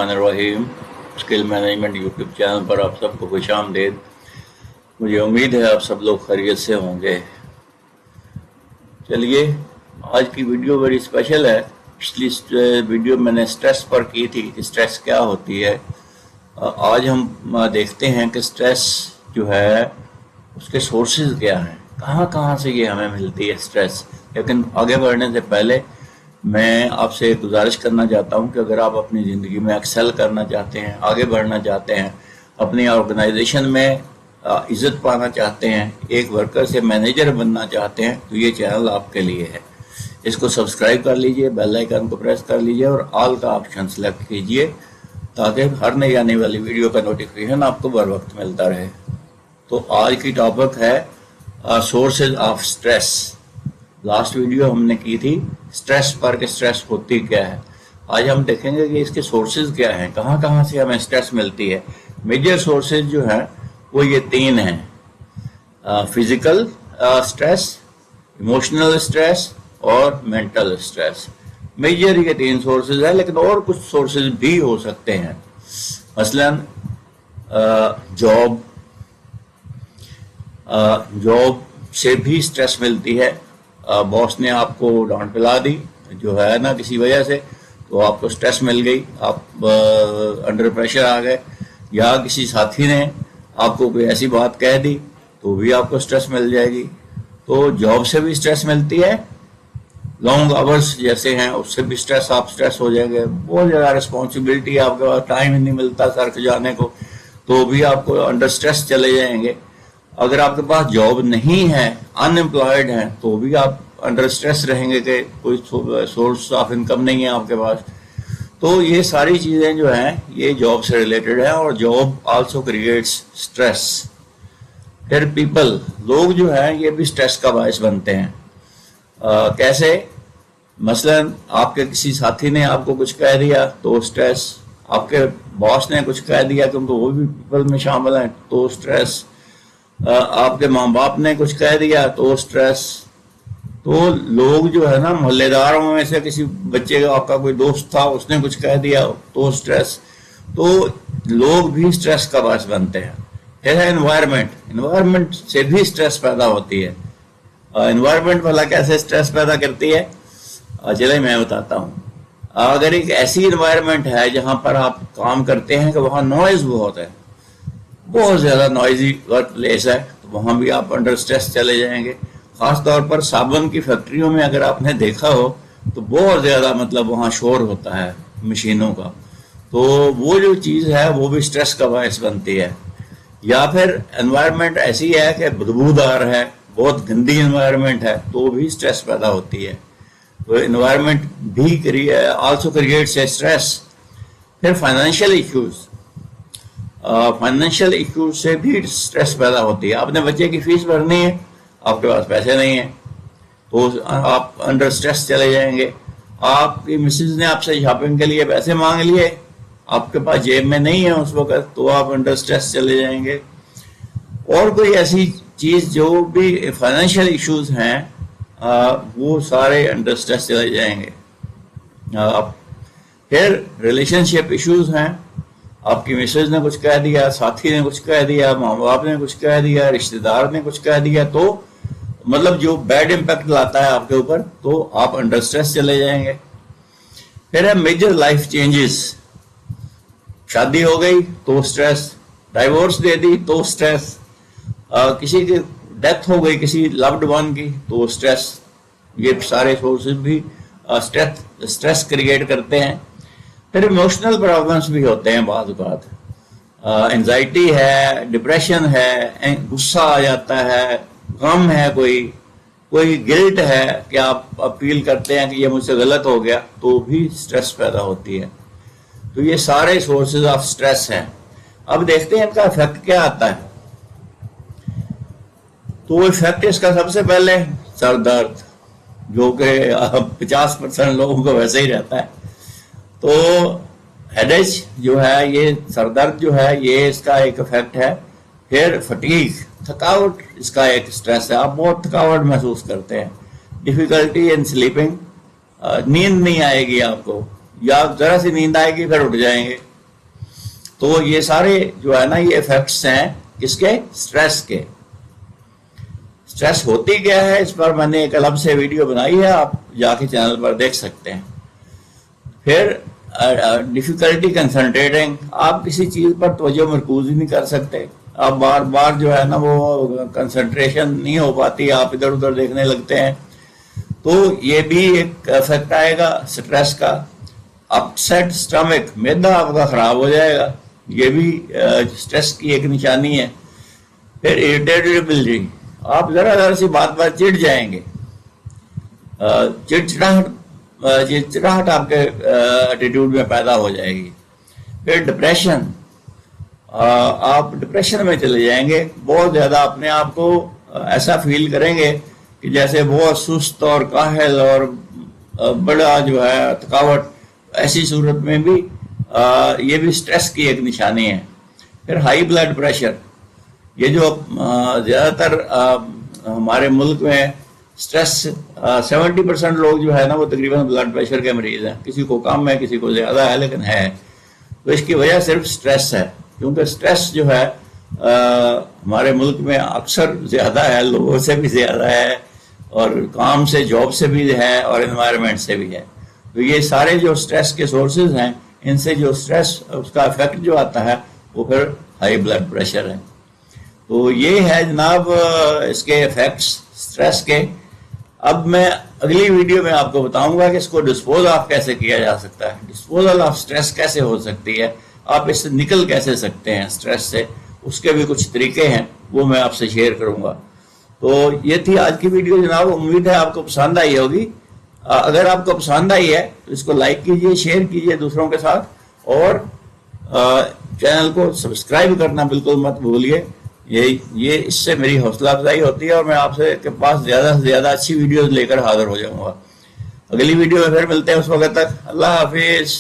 बिस्मिल्लाहिर्रहमानिर्रहीम। Skill management YouTube channel पर आप सबको खुश आमदीद। मुझे उम्मीद है आप सब लोग खैरियत से होंगे। चलिए, आज की वीडियो बड़ी स्पेशल है। पिछली वीडियो मैंने स्ट्रेस पर की थी कि स्ट्रेस क्या होती है। आज हम देखते हैं कि स्ट्रेस जो है उसके सोर्सेज क्या हैं, कहाँ कहाँ से ये हमें मिलती है स्ट्रेस। लेकिन आगे बढ़ने से पहले मैं आपसे गुजारिश करना चाहता हूं कि अगर आप अपनी ज़िंदगी में एक्सेल करना चाहते हैं, आगे बढ़ना चाहते हैं, अपनी ऑर्गेनाइजेशन में इज्जत पाना चाहते हैं, एक वर्कर से मैनेजर बनना चाहते हैं, तो ये चैनल आपके लिए है। इसको सब्सक्राइब कर लीजिए, बेल आइकन को प्रेस कर लीजिए और ऑल का ऑप्शन सेलेक्ट कीजिए ताकि हर नई आने वाली वीडियो का नोटिफिकेशन आपको बर वक्त मिलता रहे। तो आज की टॉपिक है sources of stress. Last video हमने की थी स्ट्रेस पर कि स्ट्रेस होती क्या है। आज हम देखेंगे कि इसके सोर्सेज क्या हैं, कहाँ कहाँ से हमें स्ट्रेस मिलती है। मेजर सोर्सेज जो हैं वो ये तीन हैं, फिजिकल स्ट्रेस, इमोशनल स्ट्रेस और मेंटल स्ट्रेस। मेजर ये तीन सोर्सेज है, लेकिन और कुछ सोर्सेज भी हो सकते हैं। मसलन जॉब से भी स्ट्रेस मिलती है। बॉस ने आपको डांट पिला दी जो है ना किसी वजह से, तो आपको स्ट्रेस मिल गई, आप अंडर प्रेशर आ गए। या किसी साथी ने आपको कोई ऐसी बात कह दी तो भी आपको स्ट्रेस मिल जाएगी। तो जॉब से भी स्ट्रेस मिलती है, लॉन्ग आवर्स जैसे हैं उससे भी आप स्ट्रेस हो जाएंगे। बहुत ज़्यादा रिस्पॉन्सिबिलिटी है, आपके पास टाइम ही नहीं मिलता सर जाने को, तो भी आपको अंडर स्ट्रेस चले जाएंगे। अगर आपके पास जॉब नहीं है, अनएम्प्लॉयड हैं, तो भी आप अंडर स्ट्रेस रहेंगे कि कोई सोर्स ऑफ इनकम नहीं है आपके पास। तो ये सारी चीज़ें जो हैं ये जॉब से रिलेटेड है और जॉब आल्सो क्रिएट्स स्ट्रेस। फिर पीपल, लोग जो हैं ये भी स्ट्रेस का बायस बनते हैं। कैसे? मसलन आपके किसी साथी ने आपको कुछ कह दिया तो स्ट्रेस, आपके बॉस ने कुछ कह दिया क्योंकि वो भी पीपल में शामिल हैं तो स्ट्रेस, आपके माँ बाप ने कुछ कह दिया तो स्ट्रेस। तो लोग जो है ना, मोहल्लेदारों में से किसी बच्चे का, आपका कोई दोस्त था, उसने कुछ कह दिया तो स्ट्रेस। तो लोग भी स्ट्रेस का बायस बनते हैं। फिर है एनवायरनमेंट, एनवायरनमेंट से भी स्ट्रेस पैदा होती है। एनवायरनमेंट वाला कैसे स्ट्रेस पैदा करती है, चलिए मैं बताता हूँ। अगर एक ऐसी एनवायरनमेंट है जहाँ पर आप काम करते हैं कि वहाँ नॉइज बहुत है, बहुत ज़्यादा नॉइजी वर्क प्लेस है, तो वहाँ भी आप अंडर स्ट्रेस चले जाएंगे। ख़ास तौर पर साबुन की फैक्ट्रियों में अगर आपने देखा हो तो बहुत ज़्यादा मतलब वहाँ शोर होता है मशीनों का, तो वो जो चीज़ है वो भी स्ट्रेस का बायस बनती है। या फिर एनवायरनमेंट ऐसी है कि बदबूदार है, बहुत गंदी एनवायरनमेंट है, तो भी स्ट्रेस पैदा होती है। तो एनवायरनमेंट भी आल्सो क्रिएट्स ए स्ट्रेस। फिर फाइनेंशियल इश्यूज, फाइनेंशियल इश्यूज से भी स्ट्रेस पैदा होती है। आपने बच्चे की फीस भरनी है, आपके पास पैसे नहीं है तो आप अंडर स्ट्रेस चले जाएंगे। आपकी मिसेज ने आपसे शॉपिंग के लिए पैसे मांग लिए, आपके पास जेब में नहीं है उस वक्त, तो आप अंडर स्ट्रेस चले जाएंगे। और कोई ऐसी चीज़ जो भी फाइनेंशियल इश्यूज हैं वो सारे अंडर स्ट्रेस चले जाएंगे। फिर रिलेशनशिप इश्यूज हैं, आपकी मिसेज ने कुछ कह दिया, साथी ने कुछ कह दिया, माँ बाप ने कुछ कह दिया, रिश्तेदार ने कुछ कह दिया, तो मतलब जो बैड इम्पैक्ट लाता है आपके ऊपर, तो आप अंडर स्ट्रेस चले जाएंगे। फिर है मेजर लाइफ चेंजेस, शादी हो गई तो स्ट्रेस, डाइवोर्स दे दी तो स्ट्रेस, किसी की डेथ हो गई किसी लव्ड वन की तो स्ट्रेस। ये सारे सोर्सेज भी स्ट्रेस क्रिएट करते हैं। फिर इमोशनल प्रॉब्लम्स भी होते हैं, बाद बात एंजाइटी है, डिप्रेशन है, गुस्सा आ जाता है, गम है, कोई गिल्ट है कि आप फील करते हैं कि ये मुझसे गलत हो गया, तो भी स्ट्रेस पैदा होती है। तो ये सारे सोर्सेज ऑफ स्ट्रेस हैं। अब देखते हैं इनका इफेक्ट क्या आता है। तो इफेक्ट इसका सबसे पहले सर दर्द, जो कि 50% लोगों को वैसे ही रहता है। तो हेडेज जो है, ये सरदर्द जो है, ये इसका एक इफेक्ट है। फिर फटीग, थकावट, इसका एक स्ट्रेस है, आप बहुत थकावट महसूस करते हैं। डिफिकल्टी इन स्लीपिंग, नींद नहीं आएगी आपको, या जरा सी नींद आएगी फिर उठ जाएंगे, تو یہ سارے جو ہے نا یہ افیکٹس ہیں کس کے؟ سٹریس کے. سٹریس ہوتی کیا ہے اس پر میں نے ایک الگ سے ویڈیو بنائی ہے, آپ جا کے چینل پر دیکھ سکتے ہیں. پھر ڈیفیکلٹی کنسنٹریٹنگ, آپ کسی چیز پر توجہ مرکوز ہی نہیں کر سکتے, آپ بار بار جو ہے نا وہ کنسنٹریشن نہیں ہو پاتی, آپ ادھر ادھر دیکھنے لگتے ہیں. تو یہ بھی ایک افیکٹ آئے گا سٹریس کا. اپسیٹ سٹمک, معدہ آپ کا خراب ہو جائے گا, یہ بھی سٹریس کی ایک نشانی ہے. پھر اریٹیبلٹی, آپ ذرا سی بات پر چڑ جائیں گے, چڑچڑاہٹ آپ کے ایٹیٹیوڈ میں پیدا ہو جائے گی. پھر ڈپریشن, آپ ڈپریشن میں چلے جائیں گے, بہت زیادہ اپنے آپ کو ایسا فیل کریں گے کہ جیسے بہت سست اور کاہل اور بڑا جو ہے تھکاوٹ. ایسی صورت میں بھی یہ بھی سٹریس کی ایک نشانی ہے. پھر ہائی بلڈ پریشر, یہ جو زیادہ تر ہمارے ملک میں سٹریس 70% لوگ جو ہے نا وہ تقریباً بلڈ پریشر کے مریض ہیں, کسی کو کم ہے کسی کو زیادہ ہے لیکن ہے. تو اس کی وجہ صرف سٹریس ہے, کیونکہ سٹریس جو ہے ہمارے ملک میں اکثر زیادہ ہے, لوگوں سے بھی زیادہ ہے, اور کام سے جاب سے بھی ہے, اور انوائرمنٹ سے بھی ہے. تو یہ سارے جو سٹریس کے سورسز ہیں, ان سے جو سٹریس اس کا افیکٹ جو آتا ہے وہ پھر ہائی بلڈ پریشر ہے. تو یہ ہے جناب اس کے افیکٹس سٹریس کے. اب میں اگلی ویڈیو میں آپ کو بتاؤں گا کہ اس کو ڈسپوز آف کیسے کیا جا سکتا ہے, ڈسپوزل آف سٹریس کیسے ہو سکتی ہے, آپ اس سے نکل کیسے سکتے ہیں سٹریس سے, اس کے بھی کچھ طریقے ہیں وہ میں آپ سے شیئر کروں گا. تو یہ تھی آج کی ویڈیو جناب, امید ہے آپ کو پسند آئی ہوگی. اگر آپ کو پسند آئی ہے تو اس کو لائک کیجئے, شیئر کیجئے دوسروں کے ساتھ, اور چینل کو سبسکرائب کرنا بالکل مت بھولیے. یہ اس سے میری حوصلہ افزائی ہوتی ہے, اور میں آپ سے کے پاس زیادہ سے زیادہ اچھی ویڈیوز لے کر حاضر ہو جاؤں گا. اگلی ویڈیو میں پھر ملتے ہیں, اس وقت تک اللہ حافظ.